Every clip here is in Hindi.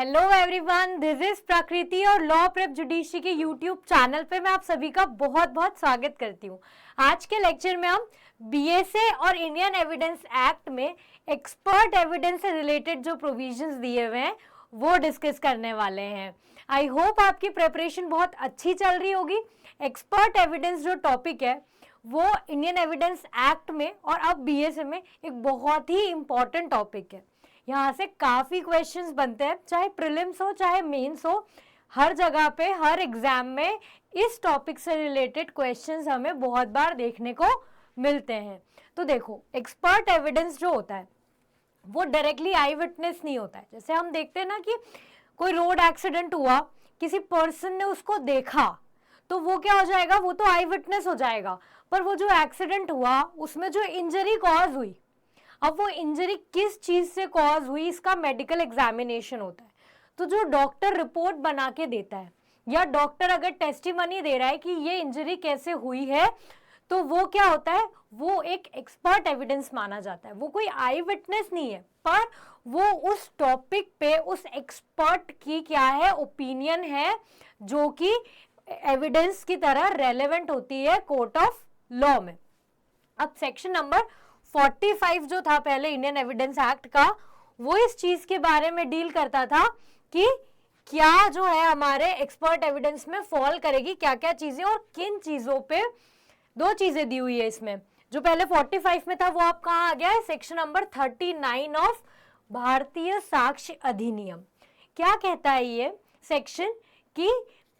हेलो एवरीवन, दिस इज प्रकृति और लॉ प्रेप जुडिशरी के यूट्यूब चैनल पे मैं आप सभी का बहुत बहुत स्वागत करती हूँ। आज के लेक्चर में हम बीएसए और इंडियन एविडेंस एक्ट में एक्सपर्ट एविडेंस से रिलेटेड जो प्रोविजंस दिए हुए हैं वो डिस्कस करने वाले हैं। आई होप आपकी प्रिपरेशन बहुत अच्छी चल रही होगी। एक्सपर्ट एविडेंस जो टॉपिक है वो इंडियन एविडेंस एक्ट में और अब बीएसए में एक बहुत ही इंपॉर्टेंट टॉपिक है। यहाँ से काफी क्वेश्चंस बनते हैं, चाहे प्रीलिम्स हो चाहे मेंस हो, हर जगह पे हर एग्जाम में इस टॉपिक से रिलेटेड क्वेश्चंस हमें बहुत बार देखने को मिलते हैं। तो देखो, एक्सपर्ट एविडेंस जो होता है वो डायरेक्टली आई विटनेस नहीं होता है। जैसे हम देखते हैं ना कि कोई रोड एक्सीडेंट हुआ, किसी पर्सन ने उसको देखा, तो वो क्या हो जाएगा, वो तो आई विटनेस हो जाएगा। पर वो जो एक्सीडेंट हुआ उसमें जो इंजरी कॉज हुई, अब वो इंजरी किस चीज से कॉज हुई इसका मेडिकल एग्जामिनेशन होता है। तो जो डॉक्टर रिपोर्ट बना के देता है या डॉक्टर अगर टेस्टिमनी दे रहा है कि ये इंजरी कैसे हुई है, तो वो क्या होता है, वो एक एक्सपर्ट एविडेंस माना जाता है। वो कोई आई विटनेस नहीं है, पर वो उस टॉपिक पे उस एक्सपर्ट की क्या है, ओपिनियन है, जो कि एविडेंस की तरह रेलेवेंट होती है कोर्ट ऑफ लॉ में। अब सेक्शन नंबर 45 जो था पहले इंडियन एविडेंस एक्ट का, वो इस चीज के बारे में डील करता था कि क्या जो है हमारे एक्सपर्ट एविडेंस में फॉल करेगी, क्या क्या चीजें और किन चीजों पे। दो चीजें दी हुई है इसमें। जो पहले 45 में था वो अब कहाँ आ गया है, सेक्शन नंबर 39 ऑफ भारतीय साक्ष्य अधिनियम। क्या कहता है ये सेक्शन कि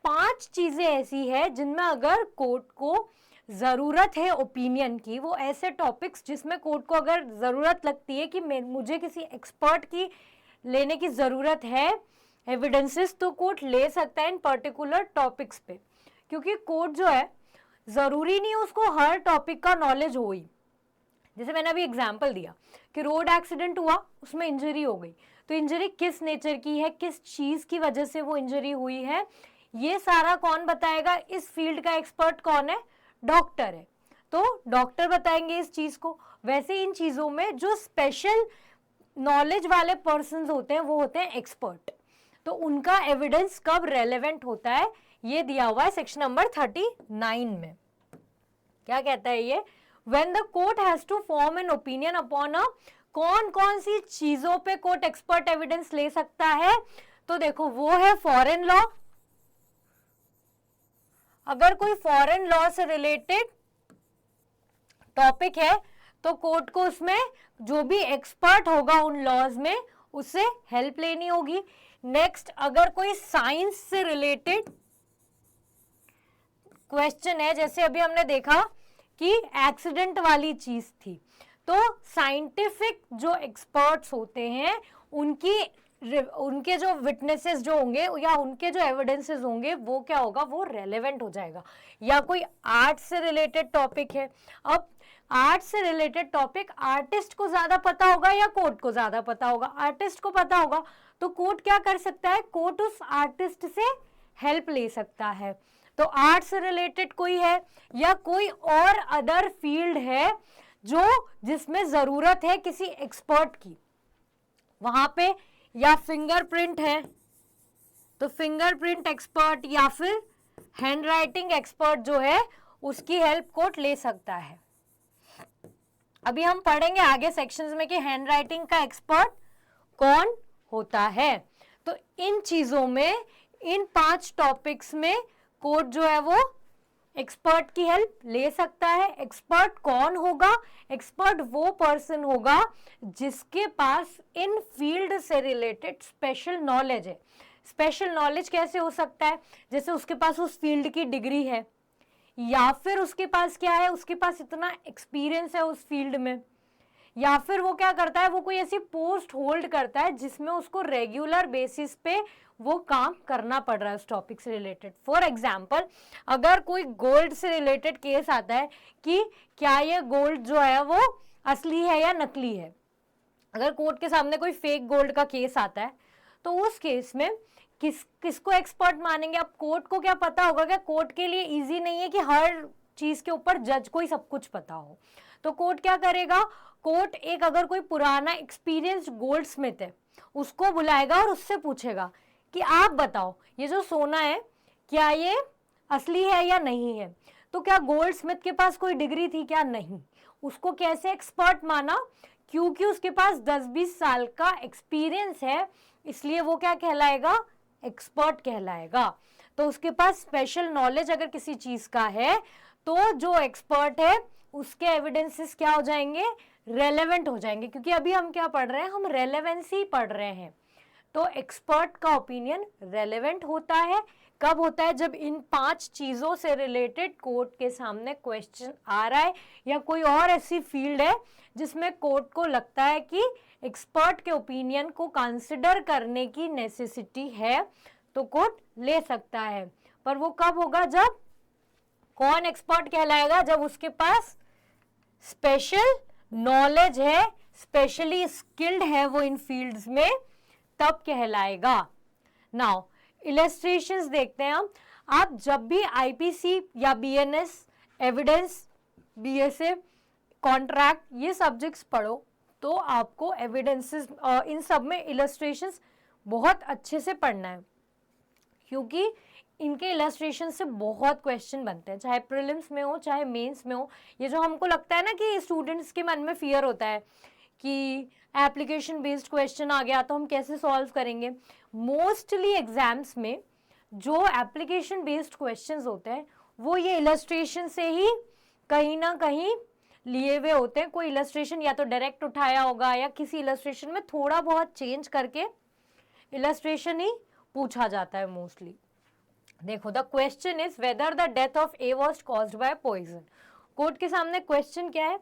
5 चीजें ऐसी है जिनमें अगर कोर्ट को जरूरत है ओपिनियन की, वो ऐसे टॉपिक्स जिसमें कोर्ट को अगर जरूरत लगती है कि मुझे किसी एक्सपर्ट की लेने की जरूरत है एविडेंसेस, तो कोर्ट ले सकता है इन पर्टिकुलर टॉपिक्स पे। क्योंकि कोर्ट जो है जरूरी नहीं उसको हर टॉपिक का नॉलेज हो ही। जैसे मैंने अभी एग्जांपल दिया कि रोड एक्सीडेंट हुआ, उसमें इंजरी हो गई, तो इंजरी किस नेचर की है, किस चीज की वजह से वो इंजरी हुई है, ये सारा कौन बताएगा, इस फील्ड का एक्सपर्ट कौन है, डॉक्टर है। तो डॉक्टर बताएंगे इस चीज को। वैसे इन चीजों में जो स्पेशल नॉलेज वाले पर्संस होते हैं वो होते हैं एक्सपर्ट। तो उनका एविडेंस कब रेलेवेंट होता है ये दिया हुआ है सेक्शन नंबर 39 में। क्या कहता है ये, when the court has to form an opinion upon a, कौन कौन सी चीजों पे कोर्ट एक्सपर्ट एविडेंस ले सकता है। तो देखो, वो है फॉरेन लॉ। अगर कोई फॉरेन लॉ से रिलेटेड टॉपिक है तो कोर्ट को उसमें जो भी एक्सपर्ट होगा उन लॉज में उससे हेल्प लेनी होगी। नेक्स्ट, अगर कोई साइंस से रिलेटेड क्वेश्चन है, जैसे अभी हमने देखा कि एक्सीडेंट वाली चीज थी, तो साइंटिफिक जो एक्सपर्ट्स होते हैं उनके जो विटनेसेस जो होंगे या उनके जो एविडेंसेस होंगे वो क्या होगा, वो रेलेवेंट हो जाएगा। या कोई आर्ट से रिलेटेड टॉपिक है, अब आर्ट से रिलेटेड टॉपिक आर्टिस्ट को ज्यादा पता होगा या कोर्ट को ज्यादा पता होगा, आर्टिस्ट को पता होगा, तो कोर्ट क्या कर सकता है, कोर्ट उस आर्टिस्ट से हेल्प ले सकता है। तो आर्ट से रिलेटेड कोई है या कोई और अदर फील्ड है जो जिसमें जरूरत है किसी एक्सपर्ट की, वहां पे या फिंगरप्रिंट है तो फिंगरप्रिंट एक्सपर्ट या फिर हैंड राइटिंग एक्सपर्ट जो है उसकी हेल्प कोर्ट ले सकता है। अभी हम पढ़ेंगे आगे सेक्शंस में कि हैंड राइटिंग का एक्सपर्ट कौन होता है। तो इन चीजों में, इन 5 टॉपिक्स में कोर्ट जो है वो एक्सपर्ट की हेल्प ले सकता है। एक्सपर्ट कौन होगा, एक्सपर्ट वो पर्सन होगा जिसके पास इन फील्ड से रिलेटेड स्पेशल नॉलेज है। स्पेशल नॉलेज कैसे हो सकता है, जैसे उसके पास उस फील्ड की डिग्री है, या फिर उसके पास क्या है, उसके पास इतना एक्सपीरियंस है उस फील्ड में, या फिर वो क्या करता है, वो कोई ऐसी पोस्ट होल्ड करता है जिसमें उसको रेगुलर बेसिस पे वो काम करना पड़ रहा है उस टॉपिक से रिलेटेड। फॉर एग्जाम्पल, अगर कोई गोल्ड से रिलेटेड केस आता है कि क्या ये गोल्ड जो है वो असली है या नकली है, अगर कोर्ट के सामने कोई फेक गोल्ड का केस आता है तो उस केस में किसको एक्सपर्ट मानेंगे। अब कोर्ट को क्या पता होगा, क्या कोर्ट के लिए इजी नहीं है कि हर चीज के ऊपर जज को ही सब कुछ पता हो। तो कोर्ट क्या करेगा, कोर्ट एक अगर कोई पुराना एक्सपीरियंस्ड गोल्ड स्मिथ है उसको बुलाएगा और उससे पूछेगा कि आप बताओ ये जो सोना है क्या ये असली है या नहीं है। तो क्या गोल्ड स्मिथ के पास कोई डिग्री थी क्या? नहीं। उसको कैसे एक्सपर्ट माना? क्योंकि उसके पास 10-20 साल का एक्सपीरियंस है, इसलिए वो क्या कहलाएगा, एक्सपर्ट कहलाएगा। तो उसके पास स्पेशल नॉलेज अगर किसी चीज का है तो जो एक्सपर्ट है उसके एविडेंसेस क्या हो जाएंगे, रेलेवेंट हो जाएंगे। क्योंकि अभी हम क्या पढ़ रहे हैं, हम रेलेवेंसी पढ़ रहे हैं। तो एक्सपर्ट का ओपिनियन रेलेवेंट होता है कब होता है, जब इन 5 चीजों से रिलेटेड कोर्ट के सामने क्वेश्चन आ रहा है या कोई और ऐसी फील्ड है जिसमें कोर्ट को लगता है कि एक्सपर्ट के ओपिनियन को कंसिडर करने की नेसेसिटी है, तो कोर्ट ले सकता है। पर वो कब होगा, जब कौन एक्सपर्ट कहलाएगा, जब उसके पास स्पेशल नॉलेज है, स्पेशली स्किल्ड है वो इन फील्ड्स में, तब कहलाएगा। नाउ इलस्ट्रेशंस देखते हैं हम। आप जब भी आईपीसी या बीएनएस, एविडेंस, बीएसए, कॉन्ट्रैक्ट ये सब्जेक्ट्स पढ़ो तो आपको एविडेंसेस इन सब में इलस्ट्रेशंस बहुत अच्छे से पढ़ना है, क्योंकि इनके इलस्ट्रेशन से बहुत क्वेश्चन बनते हैं, चाहे प्रीलिम्स में हो चाहे मेंस में हो। ये जो हमको लगता है ना कि स्टूडेंट्स के मन में फियर होता है कि एप्लीकेशन बेस्ड क्वेश्चन आ गया तो हम कैसे सॉल्व करेंगे, मोस्टली एग्जाम्स में जो एप्लीकेशन बेस्ड क्वेश्चंस होते हैं वो ये इलस्ट्रेशन से ही कहीं ना कहीं लिए हुए होते हैं। कोई इलस्ट्रेशन या तो डायरेक्ट उठाया होगा या किसी इलस्ट्रेशन में थोड़ा बहुत चेंज करके इलस्ट्रेशन ही पूछा जाता है मोस्टली। देखो, the question is whether the death of A was caused by poison. Court के सामने क्वेश्चन क्या है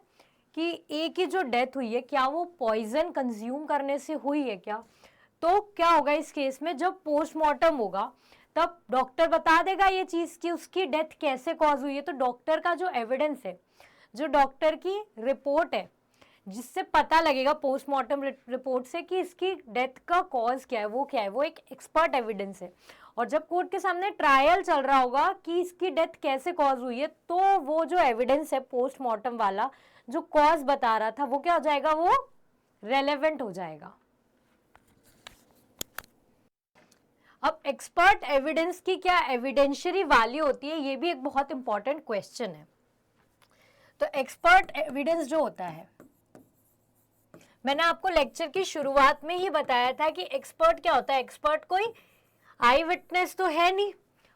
कि ए की जो डेथ हुई है क्या वो पॉइजन कंज्यूम करने से हुई है क्या। तो क्या होगा इस केस में, जब पोस्टमार्टम होगा तब डॉक्टर बता देगा ये चीज कि उसकी डेथ कैसे कॉज हुई है। तो डॉक्टर का जो एविडेंस है, जो डॉक्टर की रिपोर्ट है, जिससे पता लगेगा पोस्टमार्टम रिपोर्ट से कि इसकी डेथ का कॉज क्या है, वो क्या है, वो एक एक्सपर्ट एविडेंस है। और जब कोर्ट के सामने ट्रायल चल रहा होगा कि इसकी डेथ कैसे कॉज हुई है, तो वो जो एविडेंस है पोस्टमार्टम वाला जो कॉज बता रहा था वो क्या हो जाएगा, वो रेलेवेंट हो जाएगा। अब एक्सपर्ट एविडेंस की क्या एविडेंशियरी वैल्यू होती है, ये भी एक बहुत इंपॉर्टेंट क्वेश्चन है। तो एक्सपर्ट एविडेंस जो होता है, मैंने आपको लेक्चर की शुरुआत में ही बताया था कि एक्सपर्ट क्या होता है। एक्सपर्ट कोई आई विटनेस तो है नहीं,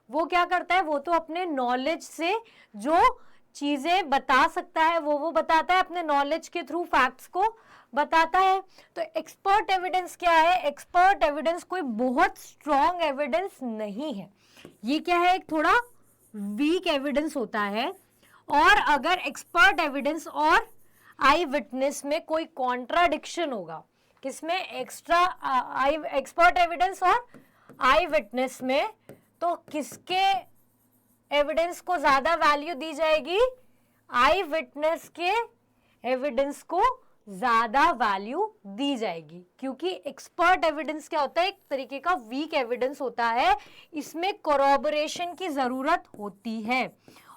वो क्या करता है, वो तो अपने नॉलेज से जो चीजें बता सकता है वो बताता है, अपने नॉलेज के थ्रू फैक्ट्स को बताता है। तो एक्सपर्ट एविडेंस क्या है, एक्सपर्ट एविडेंस कोई बहुत स्ट्रॉन्ग एविडेंस नहीं है, ये क्या है, एक थोड़ा वीक एविडेंस होता है। और अगर एक्सपर्ट एविडेंस और आई विटनेस में कोई कॉन्ट्राडिक्शन होगा, किसमें, एक्सपर्ट एविडेंस और आई विटनेस में, तो किसके एविडेंस को ज्यादा वैल्यू दी जाएगी, आई विटनेस के एविडेंस को ज्यादा वैल्यू दी जाएगी। क्योंकि एक्सपर्ट एविडेंस क्या होता है, एक तरीके का वीक एविडेंस होता है, इसमें कोरॉबरेशन की जरूरत होती है।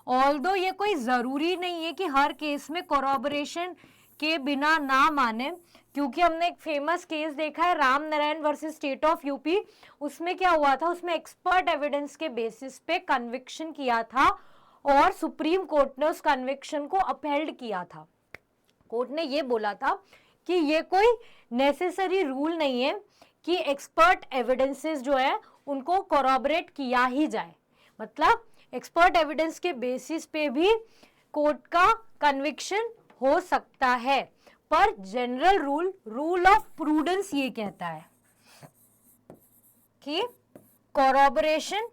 ऑल्दो ये कोई जरूरी नहीं है कि हर केस में कोरॉबरेशन के बिना ना माने, क्योंकि हमने एक फेमस केस देखा है Ram Narayan versus state of UP. उसमें क्या हुआ था, उसमें एक्सपर्ट एविडेंस के बेसिस पे कन्विक्शन किया था और सुप्रीम कोर्ट ने उस कन्विक्शन को अपहेल्ड किया था। कोर्ट ने ये बोला था कि ये कोई नेसेसरी रूल नहीं है कि एक्सपर्ट एविडेंसेस जो है उनको कोरॉबरेट किया ही जाए, मतलब एक्सपर्ट एविडेंस के बेसिस पे भी कोर्ट का कन्विक्शन हो सकता है। पर जनरल रूल ऑफ प्रूडेंस ये कहता है कि कोरॉबरेशन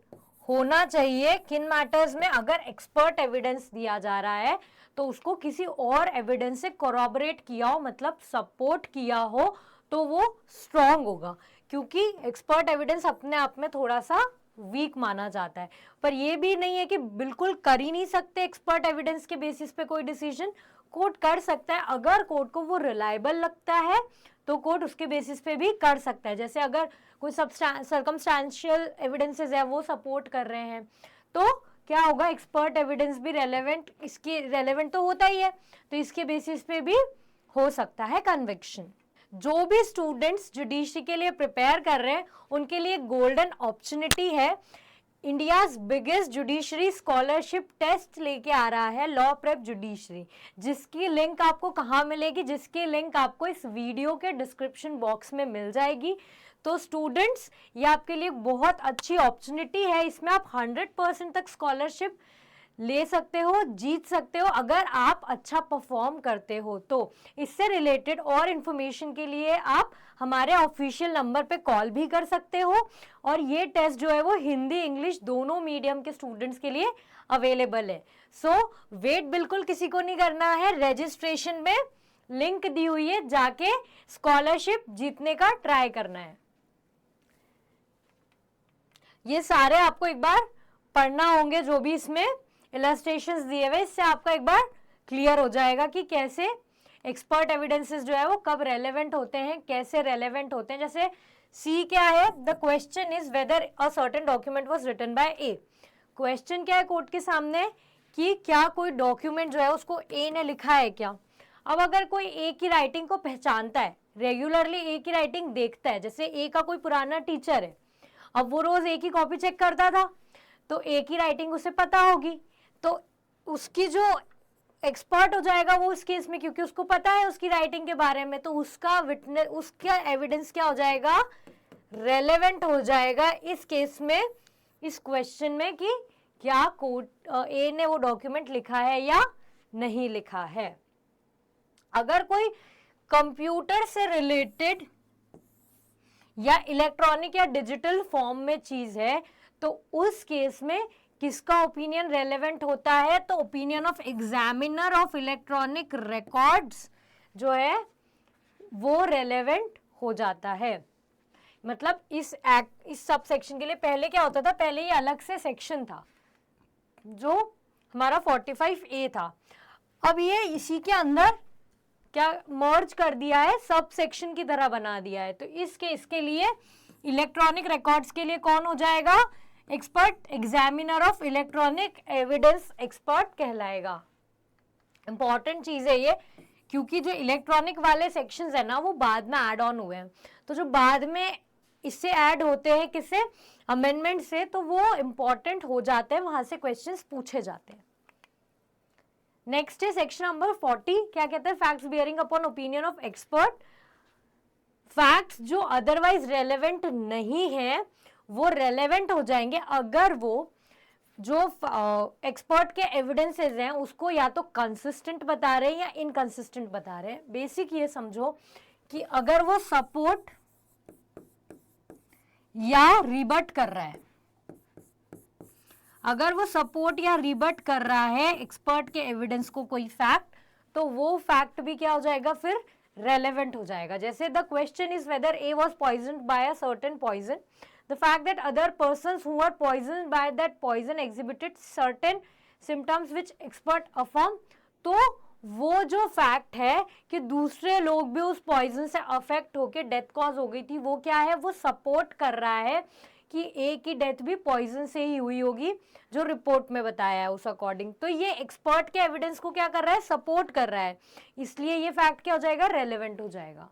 होना चाहिए किन मैटर्स में, अगर एक्सपर्ट एविडेंस दिया जा रहा है तो उसको किसी और एविडेंस से कोरॉबरेट किया हो, मतलब सपोर्ट किया हो, तो वो स्ट्रॉन्ग होगा। क्योंकि एक्सपर्ट एविडेंस अपने आप में थोड़ा सा वीक माना जाता है। पर ये भी नहीं है कि बिल्कुल कर ही नहीं सकते एक्सपर्ट एविडेंस के बेसिस पे कोई डिसीजन, कोर्ट कर सकता है। अगर कोर्ट को वो रिलायबल लगता है तो कोर्ट उसके बेसिस पे भी कर सकता है। जैसे अगर कोई सर्कमस्टेंशियल एविडेंसेस है वो सपोर्ट कर रहे हैं तो क्या होगा, एक्सपर्ट एविडेंस भी रेलेवेंट, इसकी रेलेवेंट तो होता ही है, तो इसके बेसिस पे भी हो सकता है कन्विक्शन। जो भी स्टूडेंट्स जुडिशरी के लिए प्रिपेयर कर रहे हैं उनके लिए गोल्डन अपॉर्चुनिटी है। India's biggest judiciary scholarship test लेके आ रहा है लॉ प्रेप जुडिशरी, जिसकी लिंक आपको कहाँ मिलेगी, जिसकी लिंक आपको इस वीडियो के डिस्क्रिप्शन बॉक्स में मिल जाएगी। तो स्टूडेंट्स, ये आपके लिए बहुत अच्छी अपॉर्चुनिटी है, इसमें आप 100% तक स्कॉलरशिप ले सकते हो, जीत सकते हो अगर आप अच्छा परफॉर्म करते हो। तो इससे रिलेटेड और इन्फॉर्मेशन के लिए आप हमारे ऑफिशियल नंबर पे कॉल भी कर सकते हो, और ये टेस्ट जो है वो हिंदी इंग्लिश दोनों मीडियम के स्टूडेंट्स के लिए अवेलेबल है। सो वेट बिल्कुल किसी को नहीं करना है, रजिस्ट्रेशन में लिंक दी हुई है, जाके स्कॉलरशिप जीतने का ट्राई करना है। ये सारे आपको एक बार पढ़ना होंगे, जो भी इसमें इलस्ट्रेशंस दिए हुए, इससे आपका एक बार क्लियर हो जाएगा कि कैसे एक्सपर्ट एविडेंसेस जो है वो कब रेलेवेंट होते हैं, कैसे रेलेवेंट होते हैं। जैसे सी क्या है, the question is whether a certain document was written by A. Question क्या है कोर्ट के सामने कि क्या कोई डॉक्यूमेंट जो है उसको ए ने लिखा है क्या। अब अगर कोई ए की राइटिंग को पहचानता है, रेगुलरली ए की राइटिंग देखता है, जैसे ए का कोई पुराना टीचर है, अब वो रोज ए की कॉपी चेक करता था, तो ए की राइटिंग उसे पता होगी, तो उसकी जो एक्सपर्ट हो जाएगा वो उस केस में, क्योंकि उसको पता है उसकी राइटिंग के बारे में, तो उसका विटनेस, उसका एविडेंस क्या हो जाएगा, रेलेवेंट हो जाएगा इस केस में, इस क्वेश्चन में, कि क्या कोर्ट ए ने वो डॉक्यूमेंट लिखा है या नहीं लिखा है। अगर कोई कंप्यूटर से रिलेटेड या इलेक्ट्रॉनिक या डिजिटल फॉर्म में चीज है, तो उस केस में किसका ओपिनियन रेलेवेंट होता है, तो opinion of examiner of electronic records जो है वो रेलेवेंट हो जाता है। मतलब इस सब सेक्शन के लिए पहले क्या होता था, पहले ये अलग से सेक्शन था जो हमारा 45A था, अब ये इसी के अंदर क्या मर्ज कर दिया है, सब सेक्शन की तरह बना दिया है। तो इसके लिए इलेक्ट्रॉनिक रिकॉर्ड्स के लिए कौन हो जाएगा, expert examiner of electronic evidence expert कहलाएगा। इंपॉर्टेंट चीज है ये, क्योंकि जो इलेक्ट्रॉनिक वाले सेक्शंस है ना वो बाद में ऐड ऑन हुए हैं, तो जो बाद में इससे ऐड होते हैं किससे, अमेंडमेंट से, तो वो इंपॉर्टेंट हो जाते हैं, वहां से क्वेश्चंस पूछे जाते हैं। नेक्स्ट है सेक्शन नंबर 40, क्या कहता है, facts bearing upon opinion of expert. Facts जो अदरवाइज रेलेवेंट नहीं है वो रेलेवेंट हो जाएंगे अगर वो जो एक्सपर्ट के एविडेंसेस हैं उसको या तो कंसिस्टेंट बता रहे हैं या इनकंसिस्टेंट बता रहे हैं। बेसिक ये समझो कि अगर वो सपोर्ट या रिबट कर रहा है, अगर वो सपोर्ट या रिबट कर रहा है एक्सपर्ट के एविडेंस को कोई फैक्ट, तो वो फैक्ट भी क्या हो जाएगा, फिर रेलेवेंट हो जाएगा। जैसे the question is whether A was poisoned by a certain poison, the fact that other persons who were poisoned by that poison exhibited certain symptoms which expert affirm। तो वो जो फैक्ट है कि दूसरे लोग भी उस पॉइजन से अफेक्ट होके डेथ कॉज हो गई थी, वो क्या है, वो सपोर्ट कर रहा है कि ए की डेथ भी पॉइजन से ही हुई होगी, जो रिपोर्ट में बताया है उस अकॉर्डिंग। तो ये एक्सपर्ट के एविडेंस को क्या कर रहा है, सपोर्ट कर रहा है, इसलिए ये फैक्ट क्या हो जाएगा, रेलेवेंट हो जाएगा।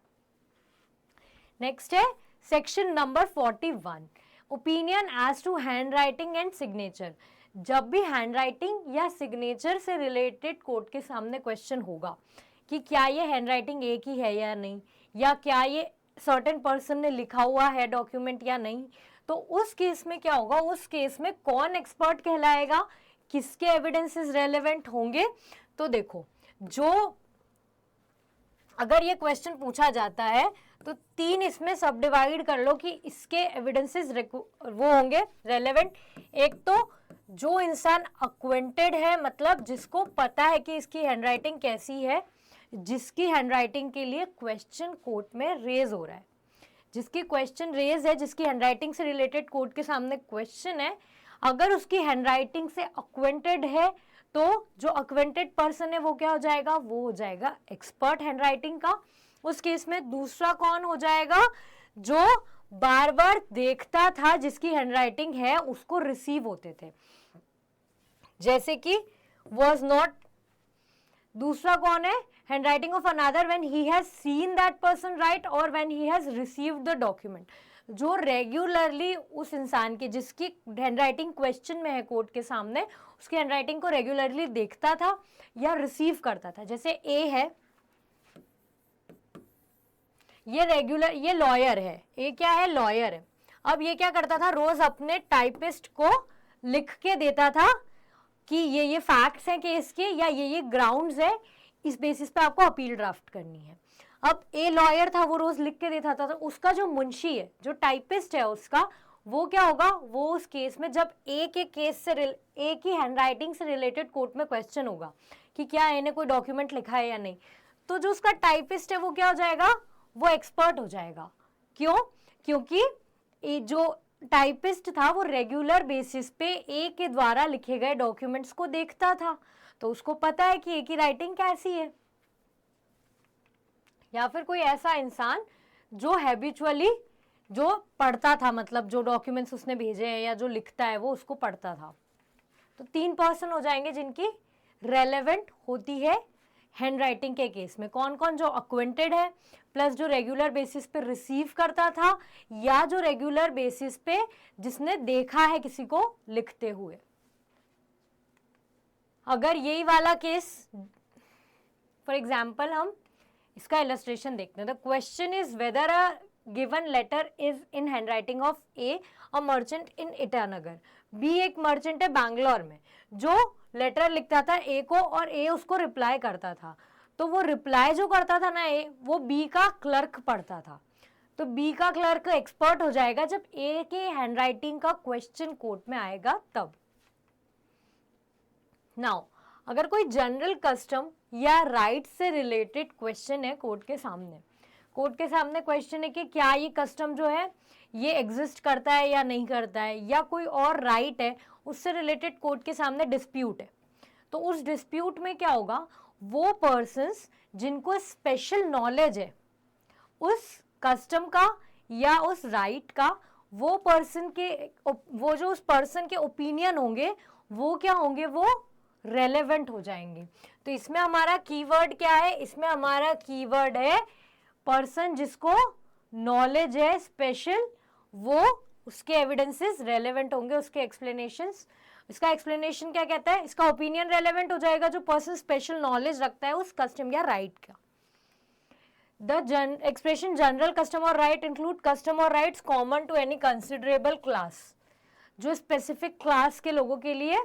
नेक्स्ट है section number 41, opinion as to handwriting and signature. जब भी हैंड राइटिंग या सिग्नेचर से रिलेटेड कोर्ट के सामने क्वेश्चन होगा कि क्या ये हैंड राइटिंग एक ही है या नहीं, या क्या ये सर्टेन पर्सन ने लिखा हुआ है डॉक्यूमेंट या नहीं, तो उस केस में क्या होगा, उस केस में कौन एक्सपर्ट कहलाएगा, किसके एविडेंसेस रेलेवेंट होंगे। तो देखो, जो अगर ये क्वेश्चन पूछा जाता है तो 3 इसमें सब डिवाइड कर लो कि इसके एविडेंसेस वो होंगे रेलेवेंट। एक तो जो इंसान अक्वेंटेड है, मतलब जिसको पता है कि इसकी हैंडराइटिंग कैसी है, जिसकी हैंडराइटिंग के लिए क्वेश्चन कोर्ट में रेज हो रहा है, जिसकी क्वेश्चन रेज है, जिसकी हैंडराइटिंग से रिलेटेड कोर्ट के सामने क्वेश्चन है, अगर उसकी हैंडराइटिंग से अक्वेंटेड है तो जो अक्वेंटेड पर्सन है वो क्या हो जाएगा, वो हो जाएगा एक्सपर्ट हैंडराइटिंग का। उस केस में दूसरा कौन हो जाएगा, जो बार बार देखता था, जिसकी हैंडराइटिंग है उसको रिसीव होते थे। जैसे कि was not, दूसरा कौन है, handwriting of another when he has seen that person write और when he has received the document. जो रेगुलरली उस इंसान की जिसकी हैंडराइटिंग क्वेश्चन में है कोर्ट के सामने, उसकी हैंडराइटिंग को रेगुलरली देखता था या रिसीव करता था। जैसे ए है, ये रेगुलर, ये लॉयर है, ए क्या है, लॉयर है। अब ये क्या करता था, रोज अपने टाइपिस्ट को लिख के देता था कि ये फैक्ट्स हैं केस के या ये ग्राउंड्स है, इस बेसिस पे आपको अपील ड्राफ्ट करनी है। अब ए लॉयर था, वो रोज लिख के देता था, तो उसका जो मुंशी है, जो टाइपिस्ट है उसका, वो क्या होगा, वो उस केस में जब ए के केस से ए की हैंडराइटिंग से रिलेटेड कोर्ट में क्वेश्चन होगा कि क्या ए ने कोई डॉक्यूमेंट लिखा है या नहीं, तो जो उसका टाइपिस्ट है वो क्या हो जाएगा, वो एक्सपर्ट हो जाएगा। क्यों? क्योंकि जो टाइपिस्ट था वो रेगुलर बेसिस पे ए के द्वारा लिखे गए डॉक्यूमेंट्स को देखता था, तो उसको पता है कि ए की राइटिंग कैसी है। या फिर कोई ऐसा इंसान जो हैबिचुअली जो पढ़ता था, मतलब जो डॉक्यूमेंट्स उसने भेजे हैं या जो लिखता है वो उसको पढ़ता था। तो 3 पर्सन हो जाएंगे जिनकी रेलेवेंट होती है हैंडराइटिंग के केस में। कौन कौन? जो अक्वेंटेड है, प्लस जो रेगुलर बेसिस पे रिसीव करता था, या जो रेगुलर बेसिस पे जिसने देखा है किसी को लिखते हुए। अगर यही वाला केस, फॉर एग्जाम्पल हम इसका इलस्ट्रेशन देखते हैं। The question is whether a given letter is in handwriting of A, a merchant in Itanagar. B एक मर्चेंट है बैंगलोर में, जो लेटर लिखता था ए को और ए उसको रिप्लाई करता था। तो वो रिप्लाई जो करता था ना ए, वो बी का क्लर्क पढ़ता था। तो बी का क्लर्क एक्सपर्ट हो जाएगा जब ए के हैंडराइटिंग का क्वेश्चन कोर्ट में आएगा तब। नाउ अगर कोई जनरल कस्टम या राइट से रिलेटेड क्वेश्चन है कोर्ट के सामने क्वेश्चन है कि क्या ये कस्टम जो है ये एग्जिस्ट करता है या नहीं करता है, या कोई और राइट है उससे रिलेटेड कोर्ट के सामने डिस्प्यूट है, तो उस डिस्प्यूट में क्या होगा, वो पर्सन्स जिनको स्पेशल नॉलेज है उस कस्टम का या उस राइट का, वो पर्सन के, वो जो उस पर्सन के ओपिनियन होंगे वो क्या होंगे, वो रेलेवेंट हो जाएंगे। तो इसमें हमारा कीवर्ड क्या है, इसमें हमारा कीवर्ड है पर्सन जिसको नॉलेज है स्पेशल, वो उसके एविडेंसेस रेलेवेंट होंगे, उसके एक्सप्लेनेशंस। इसका एक्सप्लेनेशन क्या कहता है, इसका ओपिनियन रेलेवेंट हो जाएगा जो पर्सन स्पेशल नॉलेज रखता है उस कस्टम या राइट का। द एक्सप्रेशन जनरल कस्टम और राइट इंक्लूड कस्टम और rights common to any considerable class, जो स्पेसिफिक क्लास के लोगों के लिए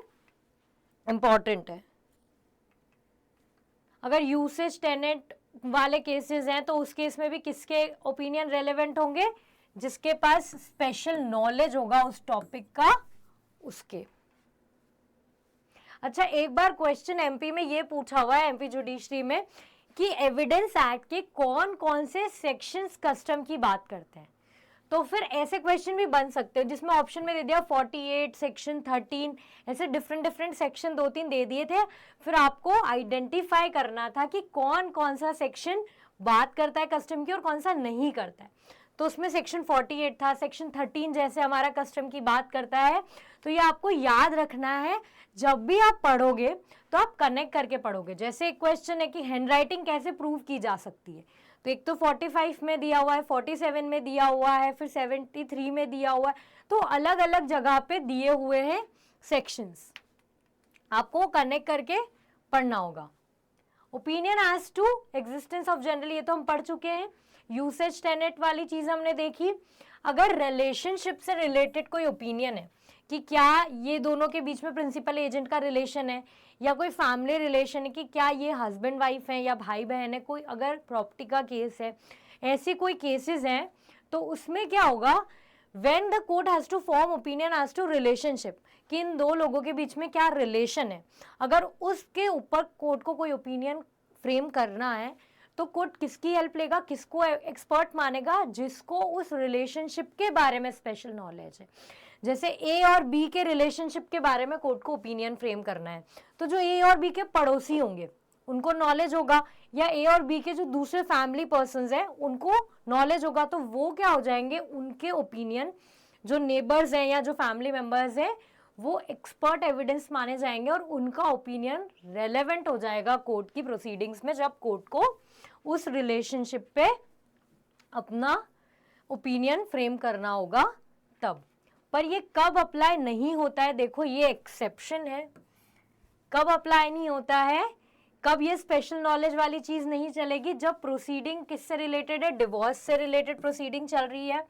इंपॉर्टेंट है। अगर यूसेज टेनेंट वाले केसेस हैं तो उस केस में भी किसके ओपिनियन रेलेवेंट होंगे, जिसके पास स्पेशल नॉलेज होगा उस टॉपिक का उसके। अच्छा, एक बार क्वेश्चन एमपी में ये पूछा हुआ है, एमपी जुडिशरी में, कि एविडेंस एक्ट के कौन कौन से सेक्शंस कस्टम की बात करते हैं। तो फिर ऐसे क्वेश्चन भी बन सकते हैं जिसमें ऑप्शन में दे दिया 48, सेक्शन 13, ऐसे डिफरेंट सेक्शन 2-3 दे दिए थे। फिर आपको आइडेंटिफाई करना था कि कौन कौन सा सेक्शन बात करता है कस्टम की और कौन सा नहीं करता है। तो उसमें सेक्शन 48 था, सेक्शन 13 जैसे हमारा कस्टम की बात करता है। तो ये आपको याद रखना है, जब भी आप पढ़ोगे तो आप कनेक्ट करके पढ़ोगे। जैसे एक क्वेश्चन है कि हैंडराइटिंग कैसे प्रूव की जा सकती है, तो एक तो 45 में दिया हुआ है, 47 में दिया हुआ है, फिर 73 में दिया हुआ है, तो अलग अलग जगह पे दिए हुए हैं सेक्शंस, आपको कनेक्ट करके पढ़ना होगा। Opinion as to existence of general, ये तो हम पढ़ चुके हैं। यूसेज टेनेट वाली चीज हमने देखी। अगर रिलेशनशिप से रिलेटेड कोई ओपिनियन है कि क्या ये दोनों के बीच में प्रिंसिपल एजेंट का रिलेशन है, या कोई फैमिली रिलेशन है कि क्या ये हस्बैंड वाइफ है या भाई बहन है, कोई अगर प्रॉपर्टी का केस है, ऐसे कोई केसेस हैं, तो उसमें क्या होगा, when the court has to form opinion as to relationship, कि इन दो लोगों के बीच में क्या रिलेशन है, अगर उसके ऊपर कोर्ट को कोई ओपिनियन फ्रेम करना है तो कोर्ट किसकी हेल्प लेगा, किसको एक्सपर्ट मानेगा, जिसको उस रिलेशनशिप के बारे में स्पेशल नॉलेज है। जैसे ए और बी के रिलेशनशिप के बारे में कोर्ट को ओपिनियन फ्रेम करना है, तो जो ए और बी के पड़ोसी होंगे उनको नॉलेज होगा, या ए और बी के जो दूसरे फैमिली पर्सन्स हैं उनको नॉलेज होगा, तो वो क्या हो जाएंगे, उनके ओपिनियन, जो नेबर्स हैं या जो फैमिली मेंबर्स हैं वो एक्सपर्ट एविडेंस माने जाएंगे और उनका ओपिनियन रेलेवेंट हो जाएगा कोर्ट की प्रोसीडिंग्स में, जब कोर्ट को उस रिलेशनशिप पे अपना ओपिनियन फ्रेम करना होगा तब। पर ये कब अप्लाई नहीं होता है, देखो ये एक्सेप्शन है। कब अप्लाई नहीं होता है, कब ये स्पेशल नॉलेज वाली चीज नहीं चलेगी, जब प्रोसीडिंग किससे रिलेटेड है, डिवोर्स से रिलेटेड प्रोसीडिंग चल रही है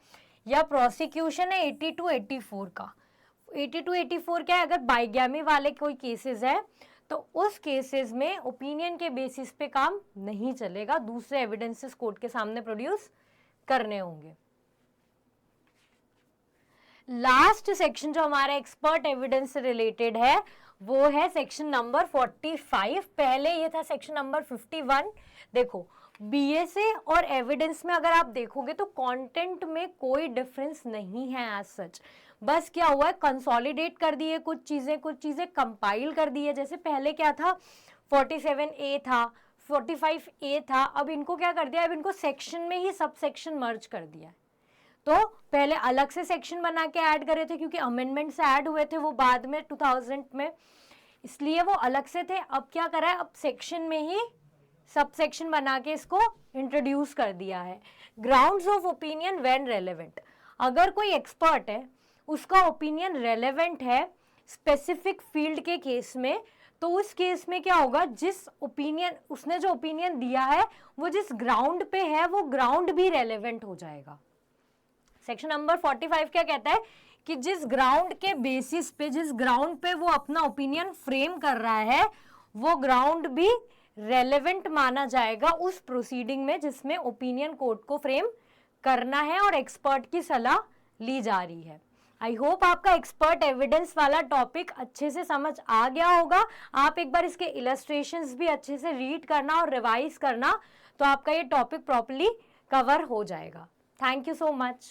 या प्रोसिक्यूशन है 82-84 का। 82-84 क्या है, अगर बाइगैमी वाले कोई केसेस है तो उस केसेस में ओपिनियन के बेसिस पे काम नहीं चलेगा, दूसरे एविडेंसेस कोर्ट के सामने प्रोड्यूस करने होंगे। लास्ट सेक्शन जो हमारा एक्सपर्ट एविडेंस से रिलेटेड है वो है सेक्शन नंबर 45। पहले ये था सेक्शन नंबर 51। देखो बीएसए और एविडेंस में अगर आप देखोगे तो कंटेंट में कोई डिफरेंस नहीं है एज सच, बस क्या हुआ है कंसोलिडेट कर दिए कुछ चीजें कंपाइल कर दी है। जैसे पहले क्या था 47A था, 45A था, अब इनको क्या कर दिया, अब इनको सेक्शन में ही सब सेक्शन मर्ज कर दिया है। तो पहले अलग से सेक्शन बना के ऐड करे थे क्योंकि अमेंडमेंट से ऐड हुए थे वो बाद में 2000 में, इसलिए वो अलग से थे। अब क्या करा है, अब सेक्शन में ही सब सेक्शन बना के इसको इंट्रोड्यूस कर दिया है। Grounds of opinion when relevant, अगर कोई एक्सपर्ट है उसका ओपिनियन रेलेवेंट है स्पेसिफिक फील्ड के केस में, तो उस केस में क्या होगा, जिस ओपिनियन उसने जो ओपिनियन दिया है वो जिस ग्राउंड पे है वो ग्राउंड भी रेलेवेंट हो जाएगा। सेक्शन नंबर 45 क्या कहता है कि जिस ग्राउंड के बेसिस पे, जिस ग्राउंड पे वो अपना ओपिनियन फ्रेम कर रहा है वो ग्राउंड भी रेलेवेंट माना जाएगा उस प्रोसीडिंग में जिसमें ओपिनियन कोर्ट को फ्रेम करना है और एक्सपर्ट की सलाह ली जा रही है। आई होप आपका एक्सपर्ट एविडेंस वाला टॉपिक अच्छे से समझ आ गया होगा। आप एक बार इसके इलस्ट्रेशंस भी अच्छे से रीड करना और रिवाइज करना, तो आपका ये टॉपिक प्रॉपर्ली कवर हो जाएगा। Thank you so much.